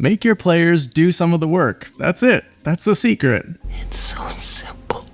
Make your players do some of the work. That's it. That's the secret. It's so simple.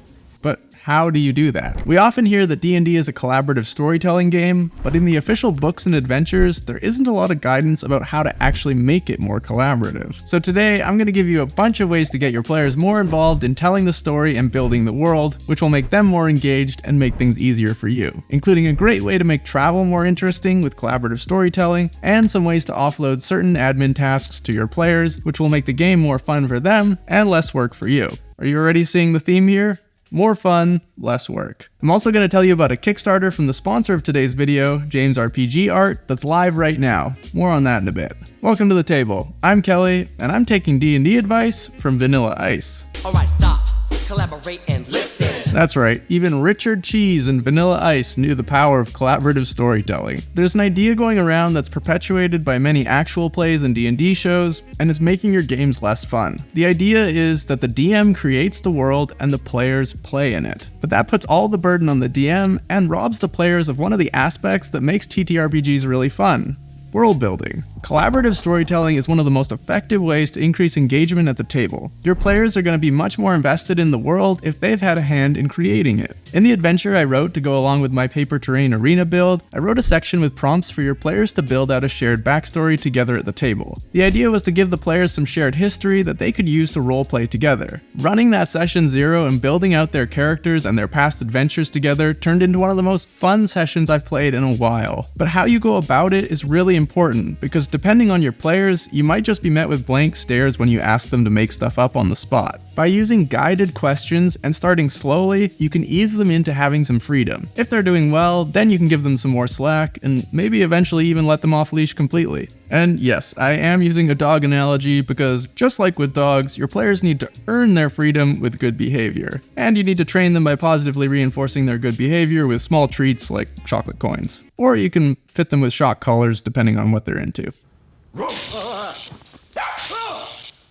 But how do you do that? We often hear that D&D is a collaborative storytelling game, but in the official books and adventures, there isn't a lot of guidance about how to actually make it more collaborative. So today, I'm going to give you a bunch of ways to get your players more involved in telling the story and building the world, which will make them more engaged and make things easier for you, including a great way to make travel more interesting with collaborative storytelling, and some ways to offload certain admin tasks to your players, which will make the game more fun for them and less work for you. Are you already seeing the theme here? More fun, less work. I'm also going to tell you about a Kickstarter from the sponsor of today's video, James RPG Art, that's live right now. More on that in a bit. Welcome to the table. I'm Kelly, and I'm taking D&D advice from Vanilla Ice. Alright, stop, collaborate and listen. That's right, even Richard Cheese and Vanilla Ice knew the power of collaborative storytelling. There's an idea going around that's perpetuated by many actual plays and D&D shows, and is making your games less fun. The idea is that the DM creates the world and the players play in it. But that puts all the burden on the DM and robs the players of one of the aspects that makes TTRPGs really fun: world building. Collaborative storytelling is one of the most effective ways to increase engagement at the table. Your players are going to be much more invested in the world if they've had a hand in creating it. In the adventure I wrote to go along with my paper terrain arena build, I wrote a section with prompts for your players to build out a shared backstory together at the table. The idea was to give the players some shared history that they could use to roleplay together. Running that session 0 and building out their characters and their past adventures together turned into one of the most fun sessions I've played in a while. But how you go about it is really important, because depending on your players, you might just be met with blank stares when you ask them to make stuff up on the spot. By using guided questions and starting slowly, you can ease them into having some freedom. If they're doing well, then you can give them some more slack, and maybe eventually even let them off leash completely. And yes, I am using a dog analogy because just like with dogs, your players need to earn their freedom with good behavior. And you need to train them by positively reinforcing their good behavior with small treats like chocolate coins. Or you can fit them with shock collars depending on what they're into.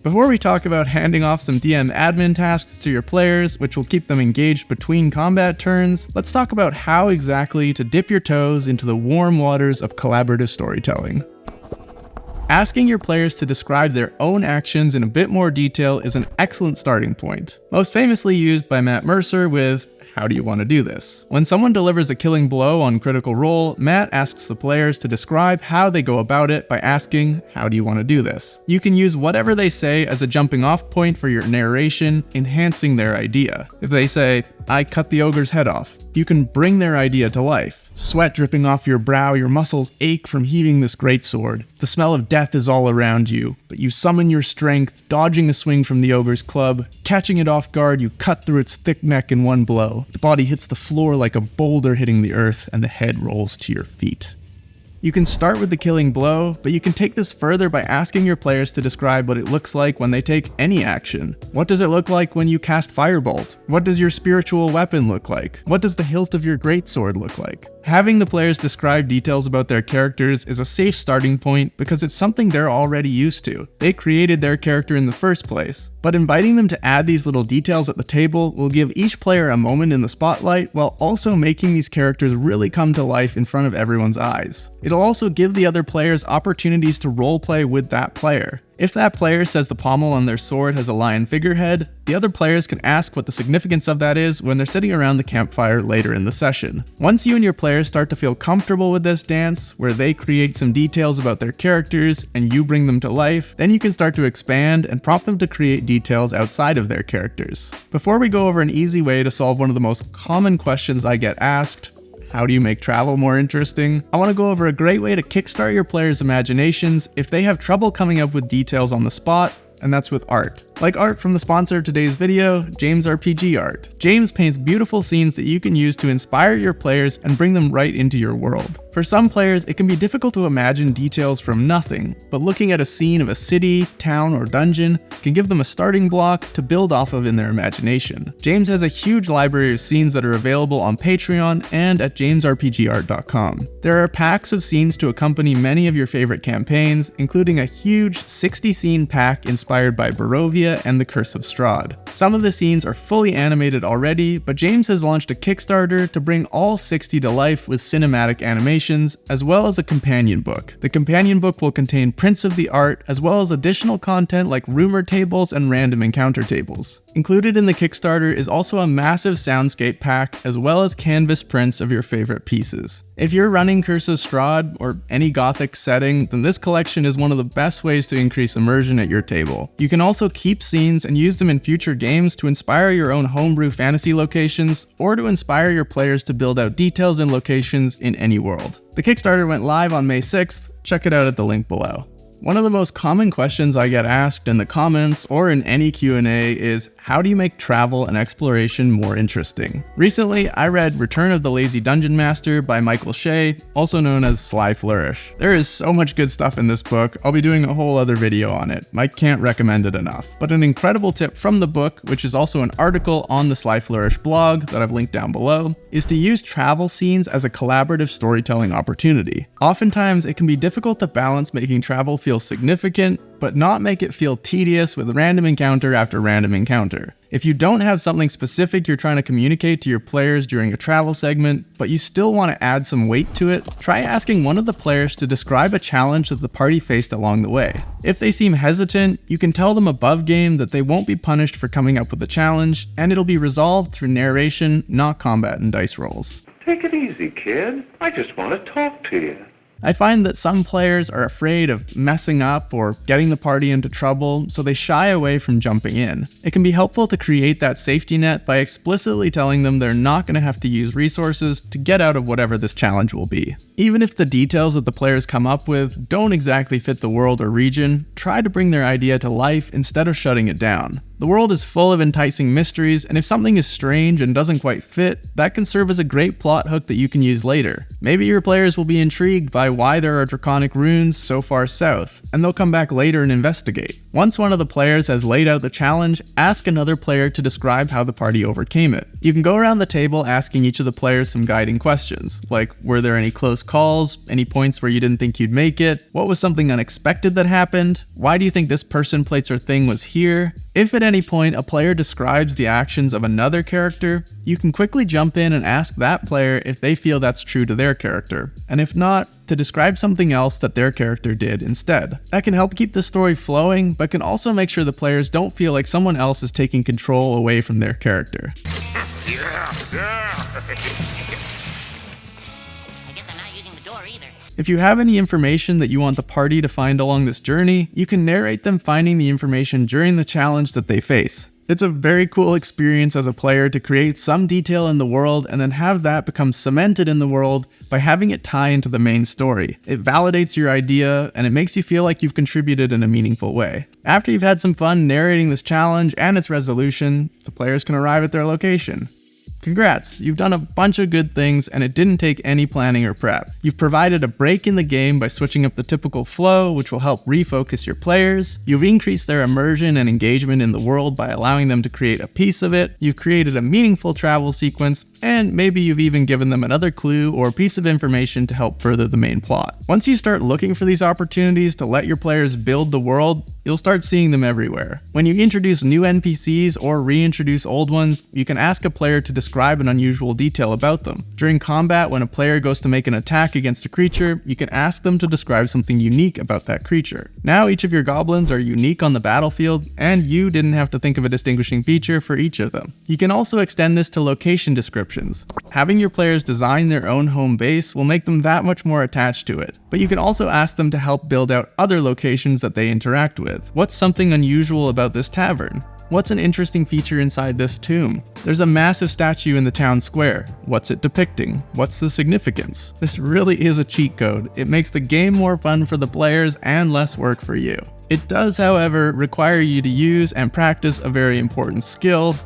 Before we talk about handing off some DM admin tasks to your players, which will keep them engaged between combat turns, let's talk about how exactly to dip your toes into the warm waters of collaborative storytelling. Asking your players to describe their own actions in a bit more detail is an excellent starting point. Most famously used by Matt Mercer with "How do you want to do this?" When someone delivers a killing blow on Critical Role, Matt asks the players to describe how they go about it by asking, "How do you want to do this?" You can use whatever they say as a jumping off point for your narration, enhancing their idea. If they say, "I cut the ogre's head off," you can bring their idea to life. Sweat dripping off your brow, your muscles ache from heaving this greatsword. The smell of death is all around you, but you summon your strength, dodging a swing from the ogre's club. Catching it off guard, you cut through its thick neck in one blow. The body hits the floor like a boulder hitting the earth, and the head rolls to your feet. You can start with the killing blow, but you can take this further by asking your players to describe what it looks like when they take any action. What does it look like when you cast Firebolt? What does your spiritual weapon look like? What does the hilt of your greatsword look like? Having the players describe details about their characters is a safe starting point because it's something they're already used to. They created their character in the first place. But inviting them to add these little details at the table will give each player a moment in the spotlight while also making these characters really come to life in front of everyone's eyes. It'll also give the other players opportunities to roleplay with that player. If that player says the pommel on their sword has a lion figurehead, the other players can ask what the significance of that is when they're sitting around the campfire later in the session. Once you and your players start to feel comfortable with this dance, where they create some details about their characters and you bring them to life, then you can start to expand and prompt them to create details outside of their characters. Before we go over an easy way to solve one of the most common questions I get asked, how do you make travel more interesting? I want to go over a great way to kickstart your players' imaginations if they have trouble coming up with details on the spot, and that's with art. Like art from the sponsor of today's video, James RPG Art. James paints beautiful scenes that you can use to inspire your players and bring them right into your world. For some players, it can be difficult to imagine details from nothing, but looking at a scene of a city, town, or dungeon can give them a starting block to build off of in their imagination. James has a huge library of scenes that are available on Patreon and at jamesrpgart.com. There are packs of scenes to accompany many of your favorite campaigns, including a huge 60-scene pack inspired by Barovia Ophelia and the Curse of Strahd. Some of the scenes are fully animated already, but James has launched a Kickstarter to bring all 60 to life with cinematic animations, as well as a companion book. The companion book will contain prints of the art, as well as additional content like rumor tables and random encounter tables. Included in the Kickstarter is also a massive soundscape pack, as well as canvas prints of your favorite pieces. If you're running Curse of Strahd or any Gothic setting, then this collection is one of the best ways to increase immersion at your table. You can also keep scenes and use them in future games to inspire your own homebrew fantasy locations, or to inspire your players to build out details and locations in any world. The Kickstarter went live on May 6th, check it out at the link below. One of the most common questions I get asked in the comments or in any Q&A is, how do you make travel and exploration more interesting? Recently, I read Return of the Lazy Dungeon Master by Michael Shea, also known as Sly Flourish. There is so much good stuff in this book, I'll be doing a whole other video on it. I can't recommend it enough. But an incredible tip from the book, which is also an article on the Sly Flourish blog that I've linked down below, is to use travel scenes as a collaborative storytelling opportunity. Oftentimes, it can be difficult to balance making travel feel significant, but not make it feel tedious with random encounter after random encounter. If you don't have something specific you're trying to communicate to your players during a travel segment, but you still want to add some weight to it, try asking one of the players to describe a challenge that the party faced along the way. If they seem hesitant, you can tell them above game that they won't be punished for coming up with a challenge, and it'll be resolved through narration, not combat and dice rolls. Take it easy, kid. I just want to talk to you. I find that some players are afraid of messing up or getting the party into trouble, so they shy away from jumping in. It can be helpful to create that safety net by explicitly telling them they're not going to have to use resources to get out of whatever this challenge will be. Even if the details that the players come up with don't exactly fit the world or region, try to bring their idea to life instead of shutting it down. The world is full of enticing mysteries, and if something is strange and doesn't quite fit, that can serve as a great plot hook that you can use later. Maybe your players will be intrigued by why there are draconic runes so far south, and they'll come back later and investigate. Once one of the players has laid out the challenge, ask another player to describe how the party overcame it. You can go around the table asking each of the players some guiding questions, like were there any close calls, any points where you didn't think you'd make it, what was something unexpected that happened, why do you think this person, place, or thing was here? If at any point a player describes the actions of another character, you can quickly jump in and ask that player if they feel that's true to their character, and if not, to describe something else that their character did instead. That can help keep the story flowing, but can also make sure the players don't feel like someone else is taking control away from their character. If you have any information that you want the party to find along this journey, you can narrate them finding the information during the challenge that they face. It's a very cool experience as a player to create some detail in the world and then have that become cemented in the world by having it tie into the main story. It validates your idea and it makes you feel like you've contributed in a meaningful way. After you've had some fun narrating this challenge and its resolution, the players can arrive at their location. Congrats, you've done a bunch of good things and it didn't take any planning or prep. You've provided a break in the game by switching up the typical flow, which will help refocus your players. You've increased their immersion and engagement in the world by allowing them to create a piece of it. You've created a meaningful travel sequence, and maybe you've even given them another clue or piece of information to help further the main plot. Once you start looking for these opportunities to let your players build the world, you'll start seeing them everywhere. When you introduce new NPCs or reintroduce old ones, you can ask a player to describe an unusual detail about them. During combat, when a player goes to make an attack against a creature, you can ask them to describe something unique about that creature. Now each of your goblins are unique on the battlefield, and you didn't have to think of a distinguishing feature for each of them. You can also extend this to location descriptions. Having your players design their own home base will make them that much more attached to it. But you can also ask them to help build out other locations that they interact with. What's something unusual about this tavern? What's an interesting feature inside this tomb? There's a massive statue in the town square. What's it depicting? What's the significance? This really is a cheat code. It makes the game more fun for the players and less work for you. It does, however, require you to use and practice a very important skill: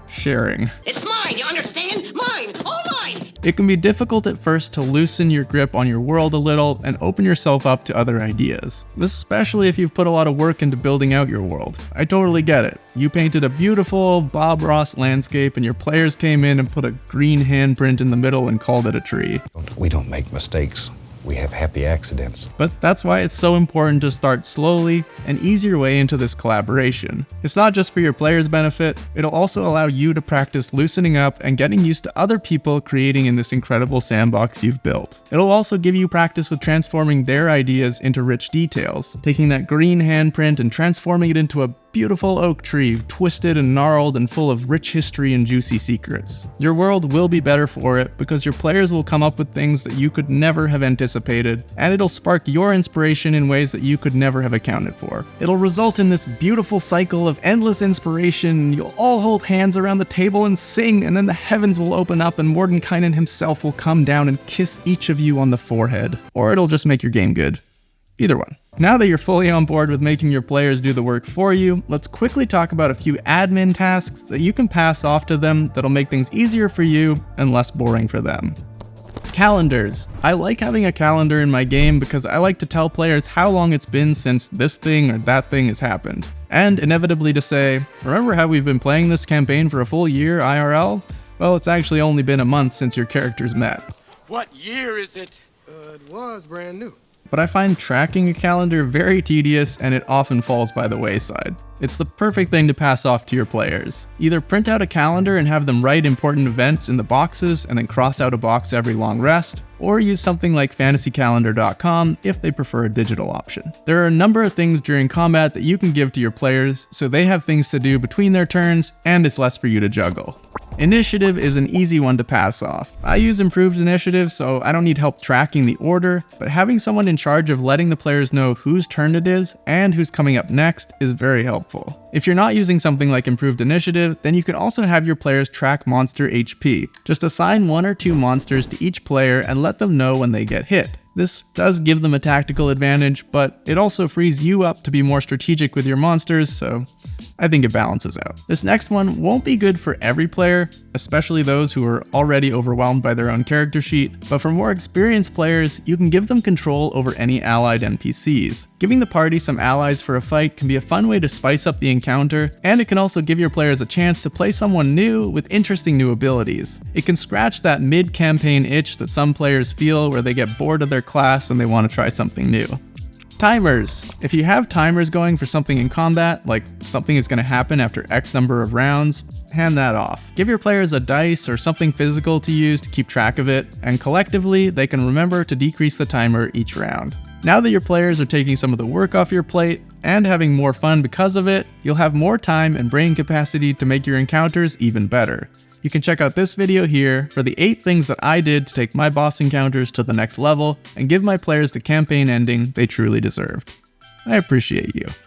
sharing. It's mine, you understand? Mine! All mine! It can be difficult at first to loosen your grip on your world a little and open yourself up to other ideas, especially if you've put a lot of work into building out your world. I totally get it. You painted a beautiful Bob Ross landscape and your players came in and put a green handprint in the middle and called it a tree. We don't make mistakes. we have happy accidents. But that's why it's so important to start slowly and ease your way into this collaboration. It's not just for your players' benefit, it'll also allow you to practice loosening up and getting used to other people creating in this incredible sandbox you've built. It'll also give you practice with transforming their ideas into rich details, taking that green handprint and transforming it into a beautiful oak tree, twisted and gnarled and full of rich history and juicy secrets. Your world will be better for it because your players will come up with things that you could never have anticipated, and it'll spark your inspiration in ways that you could never have accounted for. It'll result in this beautiful cycle of endless inspiration. You'll all hold hands around the table and sing, and then the heavens will open up and Mordenkainen himself will come down and kiss each of you on the forehead. Or it'll just make your game good. Either one. Now that you're fully on board with making your players do the work for you, let's quickly talk about a few admin tasks that you can pass off to them that'll make things easier for you and less boring for them. Calendars. I like having a calendar in my game because I like to tell players how long it's been since this thing or that thing has happened. And inevitably to say, remember how we've been playing this campaign for a full year IRL? Well, it's actually only been a month since your characters met. What year is it? It was brand new. But I find tracking a calendar very tedious and it often falls by the wayside. It's the perfect thing to pass off to your players. Either print out a calendar and have them write important events in the boxes and then cross out a box every long rest, or use something like fantasycalendar.com if they prefer a digital option. There are a number of things during combat that you can give to your players so they have things to do between their turns and it's less for you to juggle. Initiative is an easy one to pass off. I use improved initiative, so I don't need help tracking the order, but having someone in charge of letting the players know whose turn it is and who's coming up next is very helpful. If you're not using something like improved initiative, then you can also have your players track monster HP. Just assign 1 or 2 monsters to each player and let them know when they get hit. This does give them a tactical advantage, but it also frees you up to be more strategic with your monsters, so I think it balances out. This next one won't be good for every player, especially those who are already overwhelmed by their own character sheet, but for more experienced players, you can give them control over any allied NPCs. Giving the party some allies for a fight can be a fun way to spice up the encounter, and it can also give your players a chance to play someone new with interesting new abilities. It can scratch that mid-campaign itch that some players feel where they get bored of their class and they want to try something new. Timers. If you have timers going for something in combat, like something is going to happen after X number of rounds, hand that off. Give your players a dice or something physical to use to keep track of it, and collectively they can remember to decrease the timer each round. Now that your players are taking some of the work off your plate and having more fun because of it, you'll have more time and brain capacity to make your encounters even better. You can check out this video here for the 8 things that I did to take my boss encounters to the next level and give my players the campaign ending they truly deserved. I appreciate you.